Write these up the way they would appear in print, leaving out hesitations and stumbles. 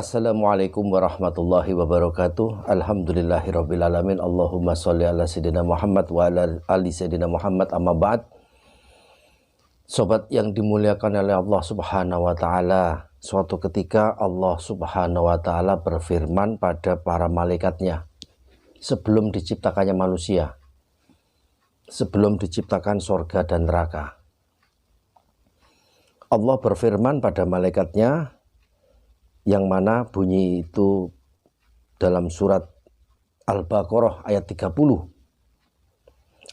Assalamualaikum warahmatullahi wabarakatuh. Alhamdulillahirabbil alamin. Allahumma sholli ala sayyidina Muhammad wa ala ali sayyidina Muhammad, amma ba'd. Sobat yang dimuliakan oleh Allah Subhanahu wa taala, suatu ketika Allah Subhanahu wa taala berfirman pada para malaikatnya sebelum diciptakannya manusia, sebelum diciptakan surga dan neraka. Allah berfirman pada malaikatnya, yang mana bunyi itu dalam surat Al-Baqarah ayat 30.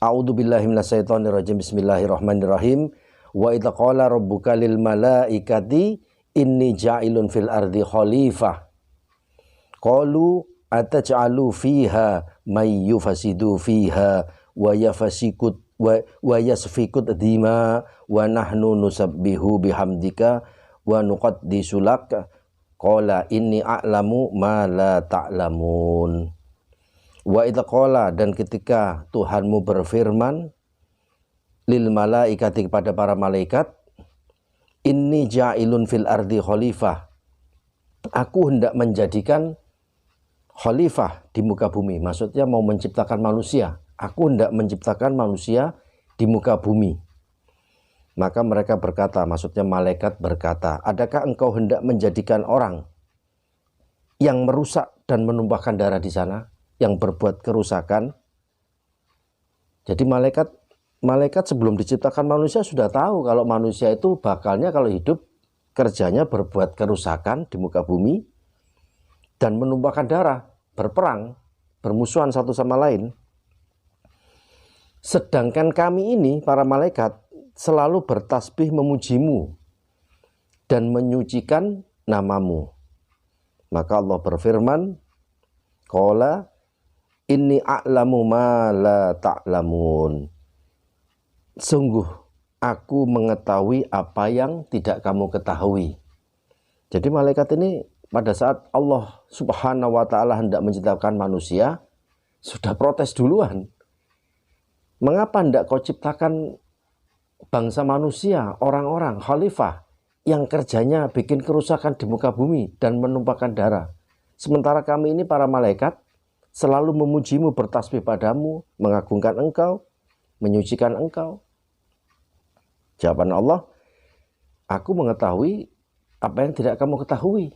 A'udzubillahi minasyaitonirrajim. Bismillahirrahmanirrahim. Wa idza qala rabbuka lil malaikati inni ja'ilun fil ardi khalifah. Qalu ataj'alu fiha may yufasidu fiha wa yafasikut wa yasfikut dima wa nahnu nusabbihu bihamdika wa nuqaddisu lak. Qala inni a'lamu ma la ta'lamun. Wa idza qala, dan ketika Tuhanmu berfirman lil malaikati, kepada para malaikat, inni ja'ilun fil ardi khalifah, aku hendak menjadikan khalifah di muka bumi. Maksudnya mau menciptakan manusia. Aku hendak menciptakan manusia di muka bumi. Maka mereka berkata, maksudnya malaikat berkata, adakah engkau hendak menjadikan orang yang merusak dan menumpahkan darah di sana, yang berbuat kerusakan? Jadi malaikat sebelum diciptakan manusia sudah tahu kalau manusia itu bakalnya kalau hidup kerjanya berbuat kerusakan di muka bumi dan menumpahkan darah, berperang, bermusuhan satu sama lain. Sedangkan kami ini, para malaikat, selalu bertasbih memujimu dan menyucikan namamu. Maka Allah berfirman, qala inni a'lamu ma la ta'lamun. Sungguh aku mengetahui apa yang tidak kamu ketahui. Jadi malaikat ini pada saat Allah Subhanahu wa taala hendak menciptakan manusia sudah protes duluan. Mengapa hendak kau ciptakan bangsa manusia, orang-orang, khalifah yang kerjanya bikin kerusakan di muka bumi dan menumpahkan darah? Sementara kami ini para malaikat selalu memujimu, bertasbih padamu, mengagungkan engkau, menyucikan engkau. Jawaban Allah, aku mengetahui apa yang tidak kamu ketahui.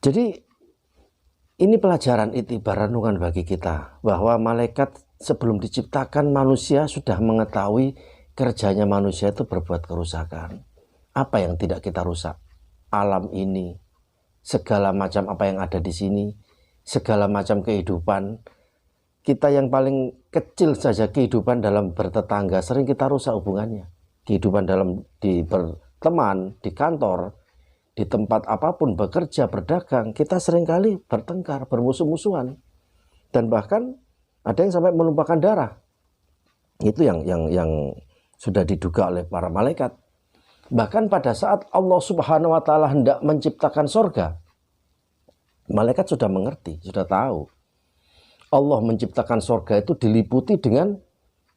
Jadi ini pelajaran itibar renungan bagi kita, bahwa malaikat sebelum diciptakan manusia sudah mengetahui kerjanya manusia itu berbuat kerusakan. Apa yang tidak kita rusak? Alam ini, segala macam apa yang ada di sini, segala macam kehidupan. Kita yang paling kecil saja kehidupan dalam bertetangga sering kita rusak hubungannya. Kehidupan di berteman, di kantor, di tempat apapun, bekerja, berdagang, kita seringkali bertengkar, bermusuh-musuhan. Dan bahkan ada yang sampai menumpahkan darah. Itu yang sudah diduga oleh para malaikat. Bahkan pada saat Allah Subhanahu wa taala hendak menciptakan surga, malaikat sudah mengerti, sudah tahu. Allah menciptakan surga itu diliputi dengan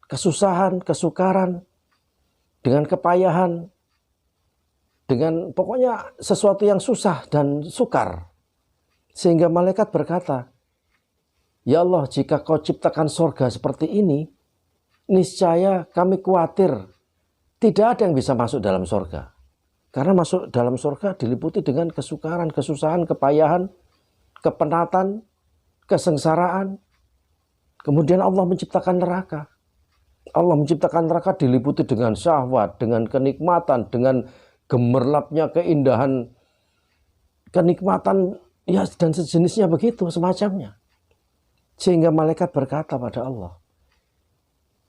kesusahan, kesukaran, dengan kepayahan, dengan pokoknya sesuatu yang susah dan sukar. Sehingga malaikat berkata, ya Allah, jika kau ciptakan surga seperti ini, niscaya kami khawatir tidak ada yang bisa masuk dalam surga. Karena masuk dalam surga diliputi dengan kesukaran, kesusahan, kepayahan, kepenatan, kesengsaraan. Kemudian Allah menciptakan neraka. Allah menciptakan neraka diliputi dengan syahwat, dengan kenikmatan, dengan gemerlapnya keindahan, kenikmatan, ya, dan sejenisnya begitu, semacamnya. Sehingga malaikat berkata pada Allah,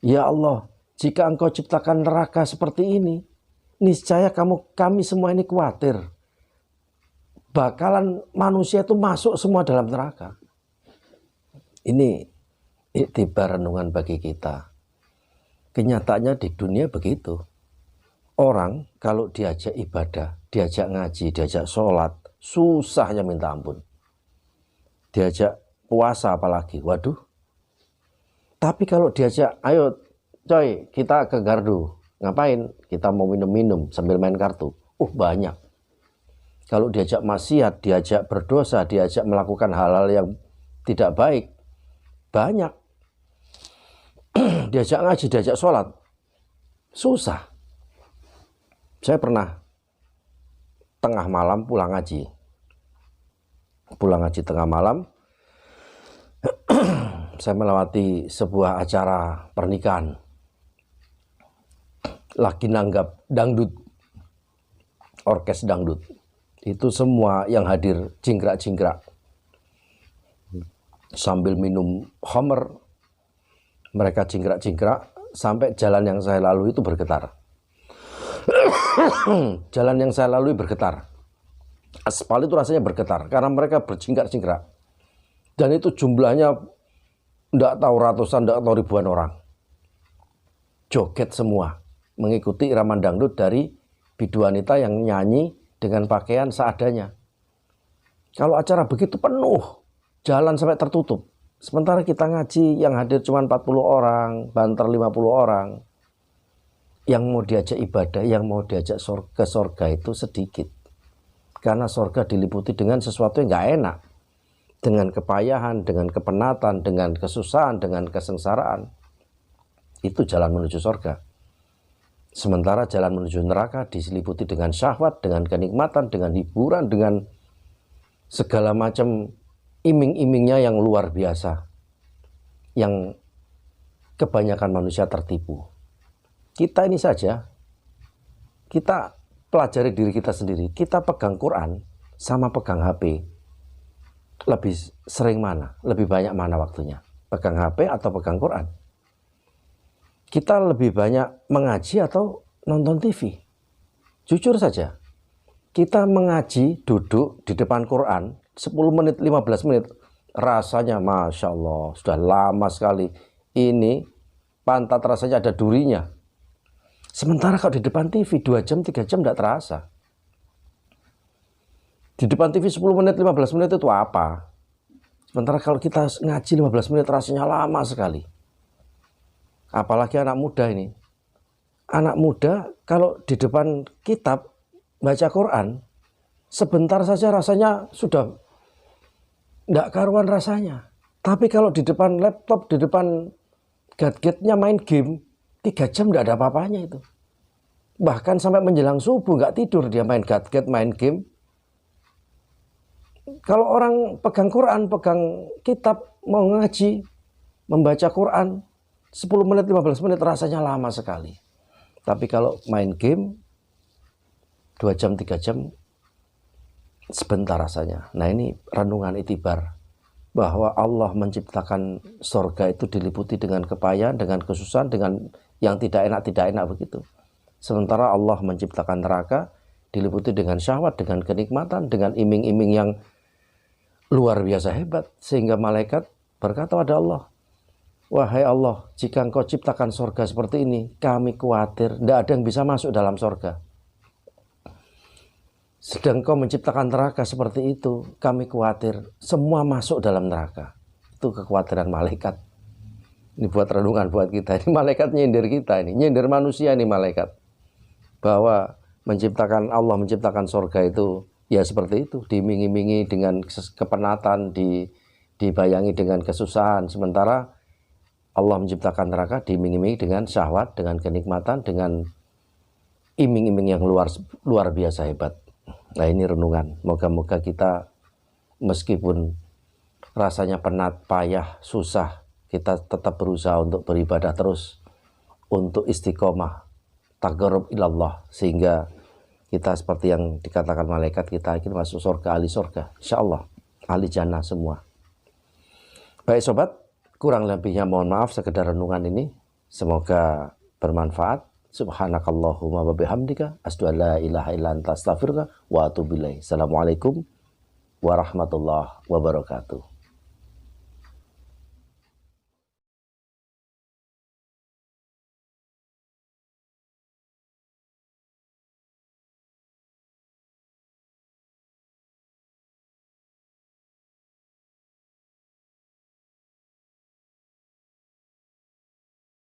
ya Allah, jika engkau ciptakan neraka seperti ini, niscaya kami semua ini khawatir bakalan manusia itu masuk semua dalam neraka. Ini iktibar renungan bagi kita. Kenyataannya di dunia begitu. Orang kalau diajak ibadah, diajak ngaji, diajak sholat, susahnya minta ampun. Diajak puasa apalagi, waduh. Tapi kalau diajak, ayo coy kita ke gardu, ngapain? Kita mau minum-minum sambil main kartu. Banyak. Kalau diajak maksiat, diajak berdosa, diajak melakukan hal-hal yang tidak baik, banyak. Diajak ngaji, diajak sholat, susah. Saya pernah tengah malam pulang ngaji. Pulang ngaji tengah malam, saya melewati sebuah acara pernikahan. Lagi nanggap dangdut, orkes dangdut. Itu semua yang hadir jingkrak-jingkrak. Sambil minum khamr, mereka jingkrak-jingkrak sampai jalan yang saya lalui itu bergetar. Jalan yang saya lalui bergetar. Aspal itu rasanya bergetar karena mereka berjingkrak-jingkrak. Dan itu jumlahnya tidak tahu ratusan, tidak tahu ribuan orang. Joget semua, mengikuti irama dangdut dari bidu wanita yang nyanyi dengan pakaian seadanya. Kalau acara begitu penuh, jalan sampai tertutup. Sementara kita ngaji yang hadir cuma 40 orang, banter 50 orang. Yang mau diajak ibadah, yang mau diajak ke surga itu sedikit. Karena surga diliputi dengan sesuatu yang nggak enak. Dengan kepayahan, dengan kepenatan, dengan kesusahan, dengan kesengsaraan. Itu jalan menuju surga. Sementara jalan menuju neraka diseliputi dengan syahwat, dengan kenikmatan, dengan hiburan, dengan segala macam iming-imingnya yang luar biasa. Yang kebanyakan manusia tertipu. Kita ini saja, kita pelajari diri kita sendiri. Kita pegang Quran sama pegang HP. Lebih sering mana? Lebih banyak mana waktunya? Pegang HP atau pegang Quran? Kita lebih banyak mengaji atau nonton TV? Jujur saja, kita mengaji duduk di depan Quran 10 menit, 15 menit. Rasanya Masya Allah, sudah lama sekali. Ini pantat rasanya ada durinya. Sementara kalau di depan TV 2 jam, 3 jam tidak terasa. Di depan TV 10 menit, 15 menit itu apa? Sementara kalau kita ngaji 15 menit rasanya lama sekali. Apalagi anak muda ini. Anak muda kalau di depan kitab baca Quran, sebentar saja rasanya sudah tidak karuan rasanya. Tapi kalau di depan laptop, di depan gadgetnya main game, 3 jam tidak ada apa-apanya itu. Bahkan sampai menjelang subuh nggak tidur dia main gadget, main game. Kalau orang pegang Quran, pegang kitab, mau ngaji, membaca Quran, 10 menit, 15 menit rasanya lama sekali. Tapi kalau main game, 2 jam, 3 jam, sebentar rasanya. Nah ini renungan itibar. Bahwa Allah menciptakan surga itu diliputi dengan kepayahan, dengan kesusahan, dengan yang tidak enak begitu. Sementara Allah menciptakan neraka diliputi dengan syahwat, dengan kenikmatan, dengan iming-iming yang luar biasa hebat. Sehingga malaikat berkata pada Allah, wahai Allah, jika engkau ciptakan surga seperti ini, kami khawatir tidak ada yang bisa masuk dalam surga. Sedang kau menciptakan neraka seperti itu, kami khawatir semua masuk dalam neraka. Itu kekhawatiran malaikat. Ini buat renungan buat kita. Ini malaikat nyindir kita ini, nyindir manusia ini malaikat. Bahwa Allah menciptakan surga itu ya seperti itu, diiming-imingi dengan kepenatan, dibayangi dengan kesusahan. Sementara Allah menciptakan neraka diiming-imingi dengan syahwat, dengan kenikmatan, dengan iming-iming yang luar biasa hebat. Nah ini renungan, moga-moga kita meskipun rasanya penat, payah, susah, kita tetap berusaha untuk beribadah terus, untuk istiqomah, taqarrub ilallah, sehingga kita seperti yang dikatakan malaikat, kita ingin masuk surga, ahli surga, insyaallah, ahli jannah semua. Baik sobat, kurang lebihnya mohon maaf sekedar renungan ini, semoga bermanfaat. Subhanakallahumma wa bihamdika asyhadu an la ilaha illa anta astaghfiruka wa atubu ilaik. Assalamualaikum warahmatullahi wabarakatuh.